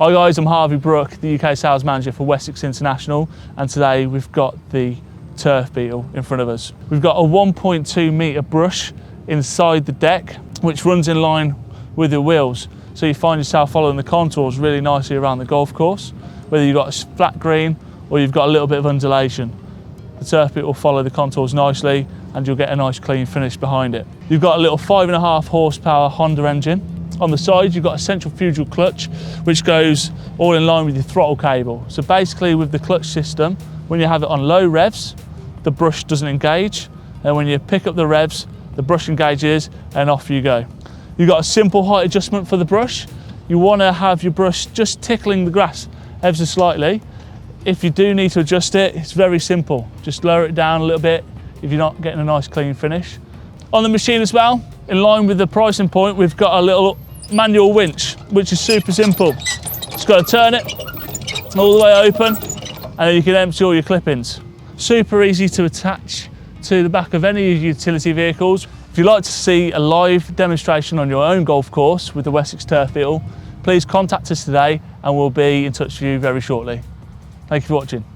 Hi guys, I'm Harvey Brook, the UK Sales Manager for Wessex International, and today we've got the Turf Beetle in front of us. We've got a 1.2 metre brush inside the deck, which runs in line with the wheels. So you find yourself following the contours really nicely around the golf course, whether you've got a flat green or you've got a little bit of undulation. The Turf Beetle will follow the contours nicely and you'll get a nice clean finish behind it. You've got a little 5.5 horsepower Honda engine. On the side, you've got a centrifugal clutch, which goes all in line with your throttle cable. So basically with the clutch system, when you have it on low revs, the brush doesn't engage. And when you pick up the revs, the brush engages and off you go. You've got a simple height adjustment for the brush. You want to have your brush just tickling the grass ever so slightly. If you do need to adjust it, it's very simple. Just lower it down a little bit if you're not getting a nice clean finish. On the machine as well, in line with the pricing point, we've got a little manual winch, which is super simple. Just got to turn it all the way open and then you can empty all your clip-ins. Super easy to attach to the back of any of your utility vehicles. If you'd like to see a live demonstration on your own golf course with the Wessex Turf Beetle, please contact us today and we'll be in touch with you very shortly. Thank you for watching.